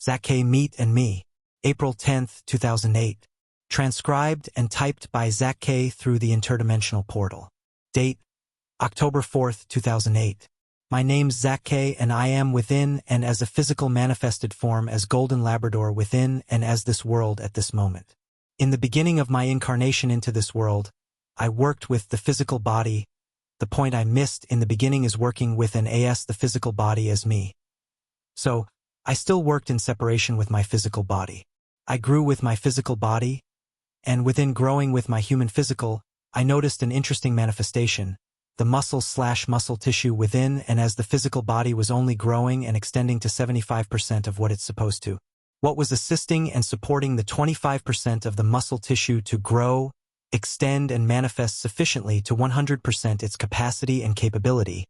Zach Meat and Me. April 10, 2008. Transcribed and typed by Zach through the interdimensional portal. Date: October 4, 2008. My name's Zach and I am within and as a physical manifested form as Golden Labrador within and as this world at this moment. In the beginning of my incarnation into this world, I worked with the physical body. The point I missed in the beginning is working with an AS the physical body as me. So, I still worked in separation with my physical body. I grew with my physical body, and within growing with my human physical, I noticed an interesting manifestation, the muscle tissue within and as the physical body was only growing and extending to 75% of what it's supposed to. What was assisting and supporting the 25% of the muscle tissue to grow, extend and manifest sufficiently to 100% its capacity and capability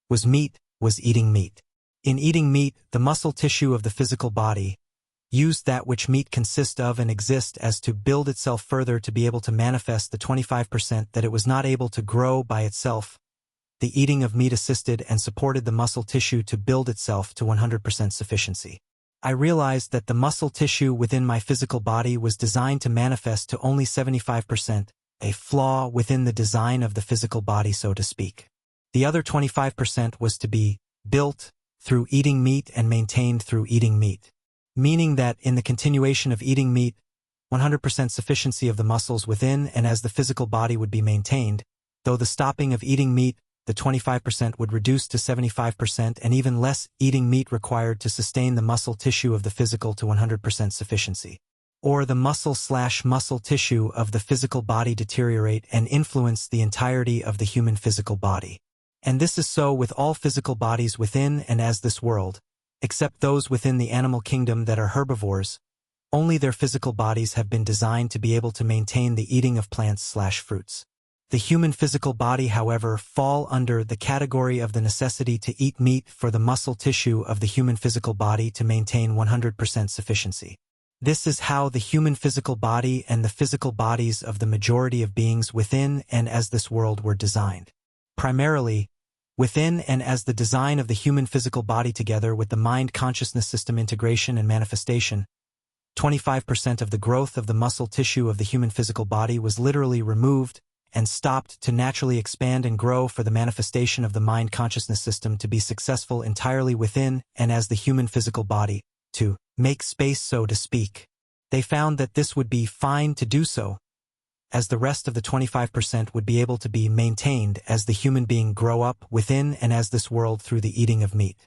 was eating meat. In eating meat, the muscle tissue of the physical body used that which meat consists of and exists as to build itself further to be able to manifest the 25% that it was not able to grow by itself. The eating of meat assisted and supported the muscle tissue to build itself to 100% sufficiency. I realized that the muscle tissue within my physical body was designed to manifest to only 75%, a flaw within the design of the physical body, so to speak. The other 25% was to be built through eating meat and maintained through eating meat. Meaning that in the continuation of eating meat, 100% sufficiency of the muscles within and as the physical body would be maintained, though the stopping of eating meat, the 25% would reduce to 75% and even less eating meat required to sustain the muscle tissue of the physical to 100% sufficiency. Or the muscle tissue of the physical body deteriorate and influence the entirety of the human physical body. And this is so with all physical bodies within and as this world, except those within the animal kingdom that are herbivores. Only their physical bodies have been designed to be able to maintain the eating of plants/fruits. The human physical body, however, fall under the category of the necessity to eat meat for the muscle tissue of the human physical body to maintain 100% sufficiency. This is how the human physical body and the physical bodies of the majority of beings within and as this world were designed. Primarily, within and as the design of the human physical body together with the mind-consciousness system integration and manifestation, 25% of the growth of the muscle tissue of the human physical body was literally removed and stopped to naturally expand and grow for the manifestation of the mind-consciousness system to be successful entirely within and as the human physical body, to make space, so to speak. They found that this would be fine to do so, as the rest of the 25% would be able to be maintained as the human being grow up within and as this world through the eating of meat.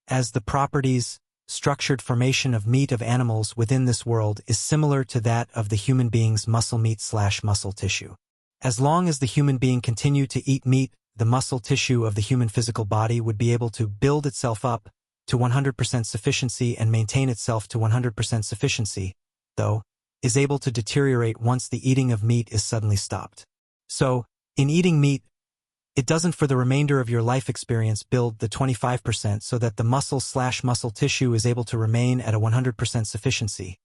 As the properties, structured formation of meat of animals within this world is similar to that of the human being's muscle meat/muscle tissue. As long as the human being continued to eat meat, the muscle tissue of the human physical body would be able to build itself up to 100% sufficiency and maintain itself to 100% sufficiency, though, is able to deteriorate once the eating of meat is suddenly stopped. So, in eating meat, it doesn't for the remainder of your life experience build the 25% so that the muscle/muscle tissue is able to remain at a 100% sufficiency.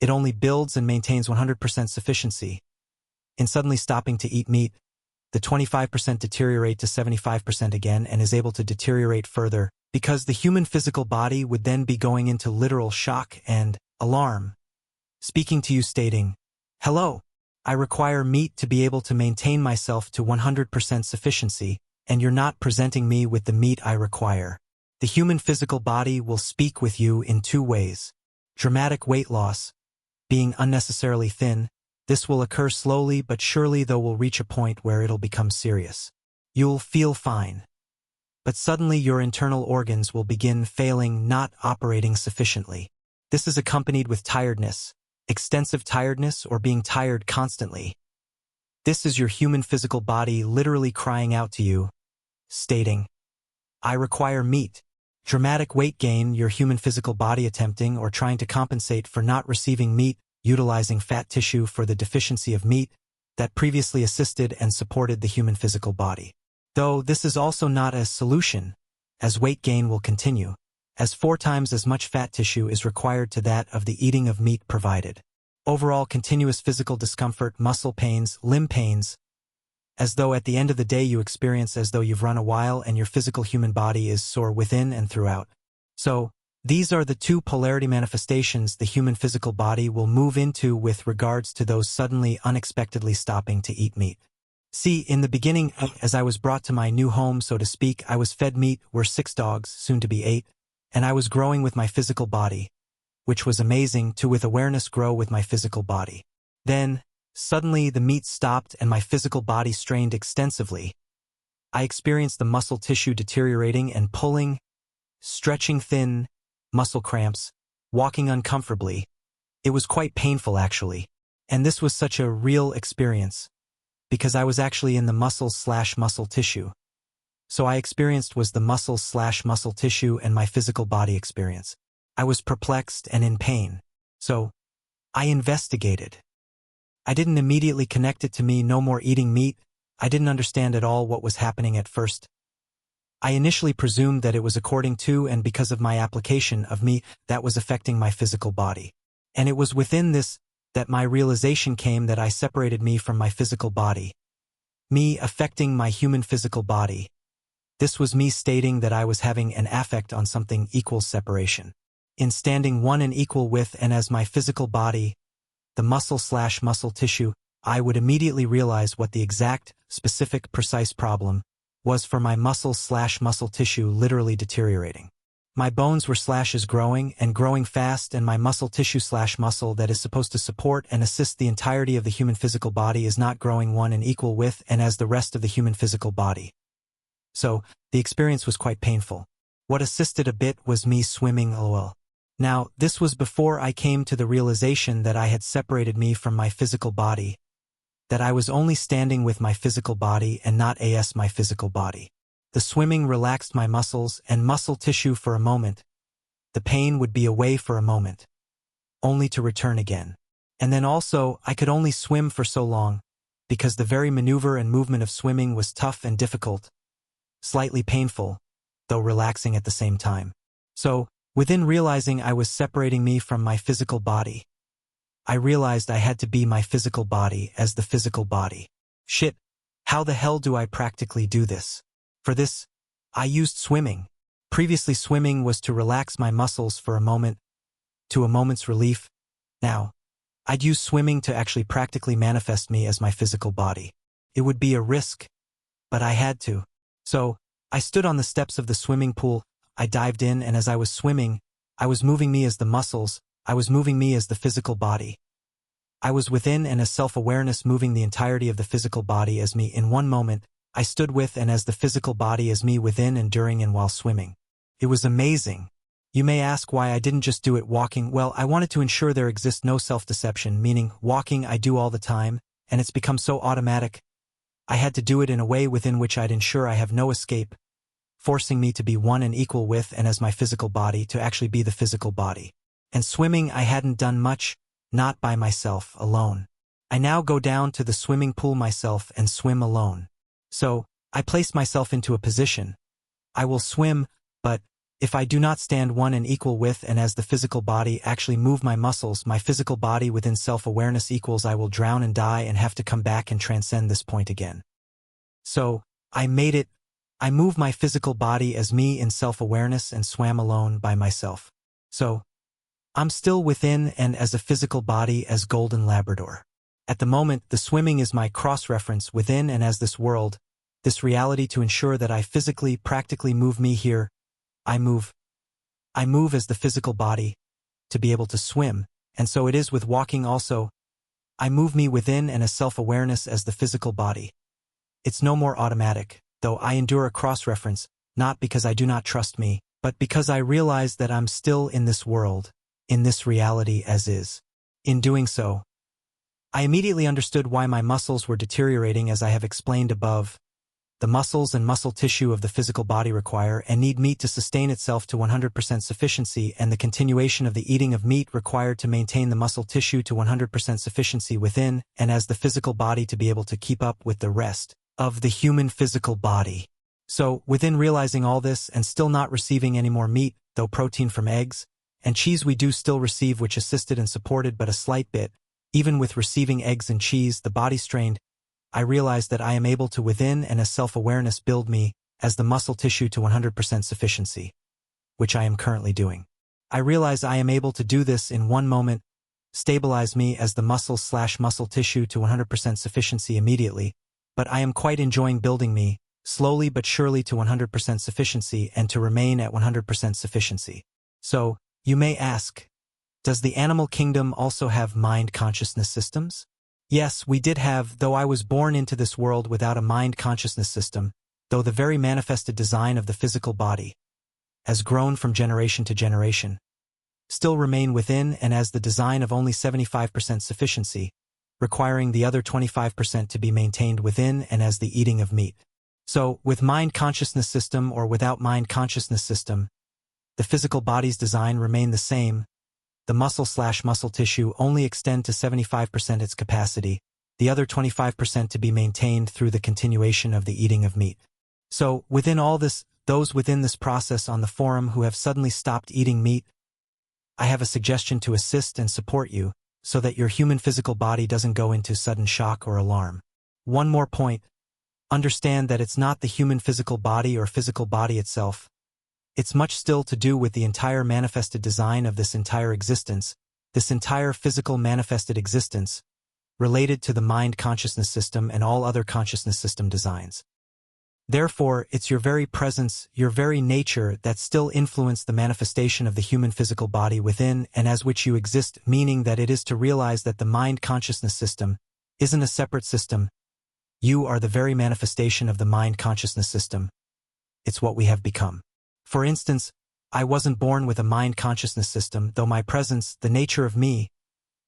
It only builds and maintains 100% sufficiency. In suddenly stopping to eat meat, the 25% deteriorate to 75% again and is able to deteriorate further, because the human physical body would then be going into literal shock and alarm, speaking to you stating, "Hello, I require meat to be able to maintain myself to 100% sufficiency, and you're not presenting me with the meat I require." The human physical body will speak with you in two ways. Dramatic weight loss, being unnecessarily thin. This will occur slowly but surely, though will reach a point where it'll become serious. You'll feel fine, but suddenly your internal organs will begin failing, not operating sufficiently. This is accompanied with tiredness, extensive tiredness, or being tired constantly. This is your human physical body literally crying out to you, stating, "I require meat." Dramatic weight gain, your human physical body attempting or trying to compensate for not receiving meat, utilizing fat tissue for the deficiency of meat that previously assisted and supported the human physical body. Though this is also not a solution, as weight gain will continue, as 4 times as much fat tissue is required to that of the eating of meat provided. Overall continuous physical discomfort, muscle pains, limb pains, as though at the end of the day you experience as though you've run a while and your physical human body is sore within and throughout. So, These are the two polarity manifestations the human physical body will move into with regards to those suddenly unexpectedly stopping to eat meat. See, in the beginning, as I was brought to my new home, so to speak, I was fed meat, were 6 dogs, soon to be 8, and I was growing with my physical body, which was amazing, to with awareness grow with my physical body. Then, suddenly the meat stopped and my physical body strained extensively. I experienced the muscle tissue deteriorating and pulling, stretching thin, muscle cramps, walking uncomfortably. It was quite painful actually. And this was such a real experience, because I was actually in the muscle/muscle tissue. So I experienced was the muscle/muscle tissue and my physical body experience. I was perplexed and in pain. So I investigated. I didn't immediately connect it to me no more eating meat. I didn't understand at all what was happening at first. I initially presumed that it was according to and because of my application of me that was affecting my physical body. And it was within this that my realization came that I separated me from my physical body. Me affecting my human physical body. This was me stating that I was having an affect on something equals separation. In standing one and equal with and as my physical body, the muscle/muscle tissue, I would immediately realize what the exact, specific, precise problem was for my muscle/muscle tissue literally deteriorating. My bones were slashes growing and growing fast, and my muscle tissue/muscle that is supposed to support and assist the entirety of the human physical body is not growing one and equal with and as the rest of the human physical body. So, the experience was quite painful. What assisted a bit was me swimming lol. Now, this was before I came to the realization that I had separated me from my physical body, that I was only standing with my physical body and not as my physical body. The swimming relaxed my muscles and muscle tissue for a moment. The pain would be away for a moment, only to return again. And then also, I could only swim for so long, because the very maneuver and movement of swimming was tough and difficult, slightly painful, though relaxing at the same time. So, within realizing I was separating me from my physical body, I realized I had to be my physical body as the physical body. Shit, how the hell do I practically do this? For this, I used swimming. Previously swimming was to relax my muscles for a moment, to a moment's relief. Now, I'd use swimming to actually practically manifest me as my physical body. It would be a risk, but I had to. So, I stood on the steps of the swimming pool, I dived in, and as I was swimming, I was moving me as the muscles, I was moving me as the physical body. I was within and as self-awareness moving the entirety of the physical body as me in one moment. I stood with and as the physical body as me within and during and while swimming. It was amazing. You may ask why I didn't just do it walking. Well, I wanted to ensure there exists no self-deception, meaning walking I do all the time, and it's become so automatic. I had to do it in a way within which I'd ensure I have no escape, forcing me to be one and equal with and as my physical body to actually be the physical body. And swimming I hadn't done much, not by myself, alone. I now go down to the swimming pool myself and swim alone. So, I place myself into a position. I will swim, but if I do not stand one and equal with and as the physical body actually move my muscles, my physical body within self-awareness equals I will drown and die and have to come back and transcend this point again. So, I made it. I move my physical body as me in self-awareness and swam alone by myself. So, I'm still within and as a physical body as Golden Labrador. At the moment, the swimming is my cross-reference within and as this world, this reality to ensure that I physically, practically move me here. I move as the physical body to be able to swim, and so it is with walking also. I move me within and as self-awareness as the physical body. It's no more automatic, though I endure a cross-reference, not because I do not trust me, but because I realize that I'm still in this world, in this reality as is. In doing so, I immediately understood why my muscles were deteriorating as I have explained above. The muscles and muscle tissue of the physical body require and need meat to sustain itself to 100% sufficiency, and the continuation of the eating of meat required to maintain the muscle tissue to 100% sufficiency within and as the physical body to be able to keep up with the rest of the human physical body. So, within realizing all this and still not receiving any more meat, though protein from eggs and cheese we do still receive, which assisted and supported but a slight bit, even with receiving eggs and cheese, the body strained, I realized that I am able to within and as self-awareness build me as the muscle tissue to 100% sufficiency, which I am currently doing. I realize I am able to do this in one moment, stabilize me as the muscle/muscle tissue to 100% sufficiency immediately, but I am quite enjoying building me, slowly but surely to 100% sufficiency and to remain at 100% sufficiency. So, you may ask, does the animal kingdom also have mind consciousness systems? Yes, we did have, though I was born into this world without a mind consciousness system, though the very manifested design of the physical body, as grown from generation to generation, still remain within and as the design of only 75% sufficiency, requiring the other 25% to be maintained within and as the eating of meat. So, with mind consciousness system or without mind consciousness system, the physical body's design remain the same. The muscle/muscle tissue only extend to 75% its capacity, the other 25% to be maintained through the continuation of the eating of meat. So, within all this, those within this process on the forum who have suddenly stopped eating meat, I have a suggestion to assist and support you, so that your human physical body doesn't go into sudden shock or alarm. One more point. Understand that it's not the human physical body or physical body itself. It's much still to do with the entire manifested design of this entire existence, this entire physical manifested existence, related to the mind consciousness system and all other consciousness system designs. Therefore, it's your very presence, your very nature that still influence the manifestation of the human physical body within and as which you exist, meaning that it is to realize that the mind consciousness system isn't a separate system. You are the very manifestation of the mind consciousness system. It's what we have become. For instance, I wasn't born with a mind consciousness system, though my presence, the nature of me,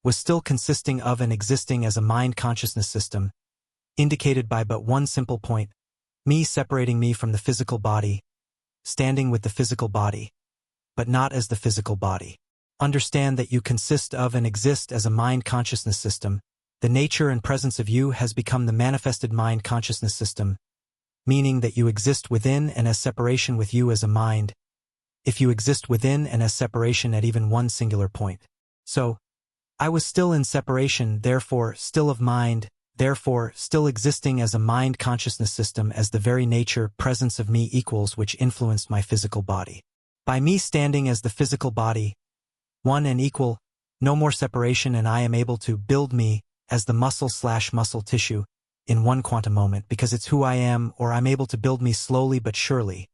was still consisting of and existing as a mind consciousness system, indicated by but one simple point, me separating me from the physical body, standing with the physical body, but not as the physical body. Understand that you consist of and exist as a mind consciousness system. The nature and presence of you has become the manifested mind consciousness system, meaning that you exist within and as separation with you as a mind, if you exist within and as separation at even one singular point. So, I was still in separation, therefore still of mind, therefore still existing as a mind consciousness system as the very nature, presence of me equals which influenced my physical body. By me standing as the physical body, one and equal, no more separation, and I am able to build me as the muscle/muscle tissue in one quantum moment because it's who I am, or I'm able to build me slowly but surely,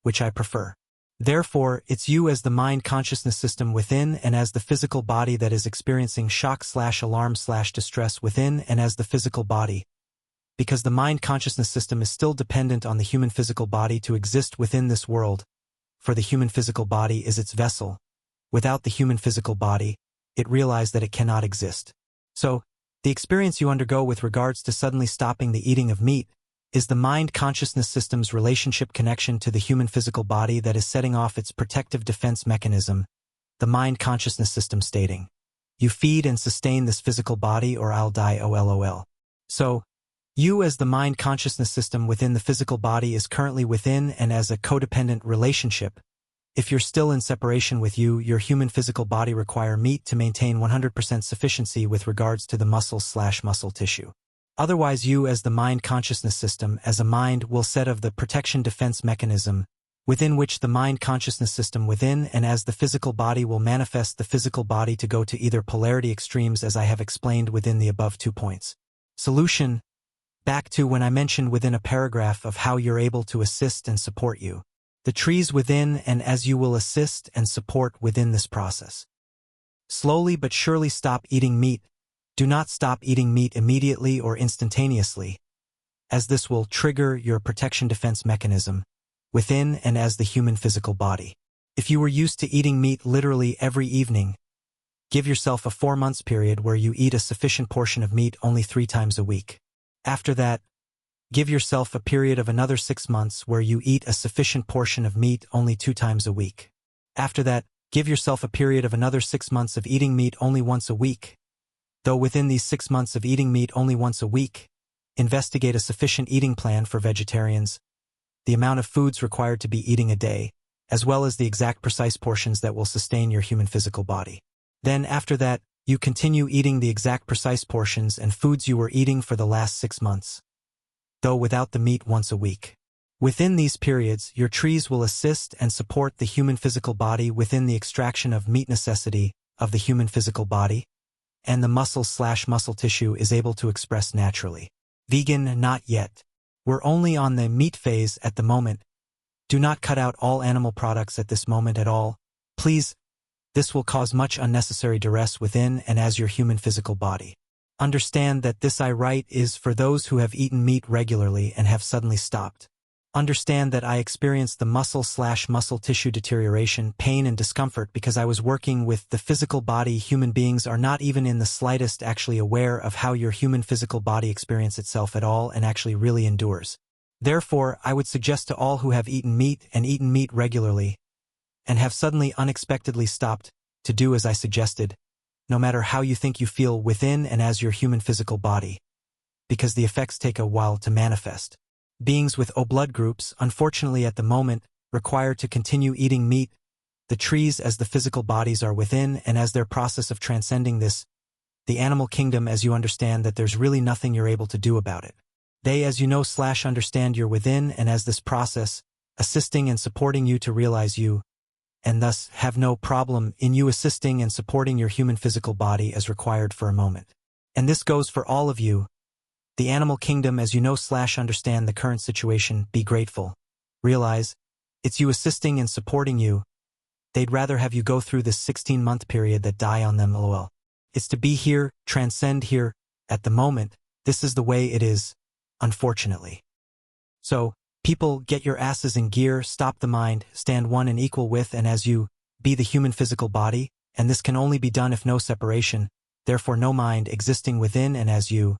which I prefer. Therefore, it's you as the mind consciousness system within and as the physical body that is experiencing shock/alarm/distress within and as the physical body, because the mind consciousness system is still dependent on the human physical body to exist within this world, for the human physical body is its vessel. Without the human physical body, it realized that it cannot exist. So, the experience you undergo with regards to suddenly stopping the eating of meat is the mind consciousness system's relationship connection to the human physical body that is setting off its protective defense mechanism, the mind consciousness system stating, "You feed and sustain this physical body or I'll die, lol." So, you as the mind consciousness system within the physical body is currently within and as a codependent relationship. If you're still in separation with you, your human physical body require meat to maintain 100% sufficiency with regards to the muscle/muscle tissue. Otherwise, you as the mind consciousness system as a mind will set of the protection defense mechanism, within which the mind consciousness system within and as the physical body will manifest the physical body to go to either polarity extremes as I have explained within the above 2 points. Solution: back to when I mentioned within a paragraph of how you're able to assist and support you. The trees within and as you will assist and support within this process. Slowly but surely stop eating meat. Do not stop eating meat immediately or instantaneously, as this will trigger your protection defense mechanism within and as the human physical body. If you were used to eating meat literally every evening, give yourself a 4 months period where you eat a sufficient portion of meat only 3 times a week. After that, give yourself a period of another 6 months where you eat a sufficient portion of meat only 2 times a week. After that, give yourself a period of another 6 months of eating meat only once a week. Though within these 6 months of eating meat only once a week, investigate a sufficient eating plan for vegetarians, the amount of foods required to be eating a day, as well as the exact precise portions that will sustain your human physical body. Then after that, you continue eating the exact precise portions and foods you were eating for the last 6 months, though without the meat once a week. Within these periods, your trees will assist and support the human physical body within the extraction of meat necessity of the human physical body, and the muscle/muscle tissue is able to express naturally. Vegan, not yet. We're only on the meat phase at the moment. Do not cut out all animal products at this moment at all. Please, this will cause much unnecessary duress within and as your human physical body. Understand that this I write is for those who have eaten meat regularly and have suddenly stopped. Understand that I experienced the muscle/muscle tissue deterioration, pain and discomfort because I was working with the physical body. Human beings are not even in the slightest actually aware of how your human physical body experiences itself at all and actually really endures. Therefore, I would suggest to all who have eaten meat regularly and have suddenly unexpectedly stopped to do as I suggested, no matter how you think you feel within and as your human physical body, because the effects take a while to manifest. Beings with O blood groups, unfortunately at the moment, require to continue eating meat, the trees as the physical bodies are within and as their process of transcending this, the animal kingdom as you understand that there's really nothing you're able to do about it. They as you know/understand you're within and as this process, assisting and supporting you to realize you, and thus have no problem in you assisting and supporting your human physical body as required for a moment. And this goes for all of you. The animal kingdom as you know/understand the current situation, be grateful. Realize, it's you assisting and supporting you. They'd rather have you go through this 16-month period that die on them, lol. It's to be here, transcend here, at the moment, this is the way it is, unfortunately. So, people, get your asses in gear, stop the mind, stand one and equal with and as you, be the human physical body, and this can only be done if no separation, therefore no mind existing within and as you,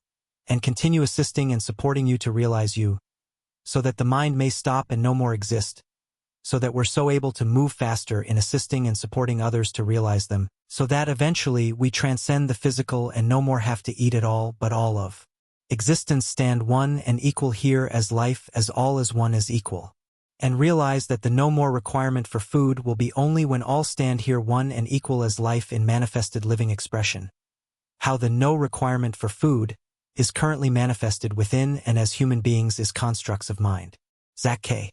and continue assisting and supporting you to realize you, so that the mind may stop and no more exist, so that we're so able to move faster in assisting and supporting others to realize them, so that eventually we transcend the physical and no more have to eat at all but all of existence stand one and equal here as life as all as one is equal. And realize that the no more requirement for food will be only when all stand here one and equal as life in manifested living expression. How the no requirement for food is currently manifested within and as human beings is constructs of mind. Zach K.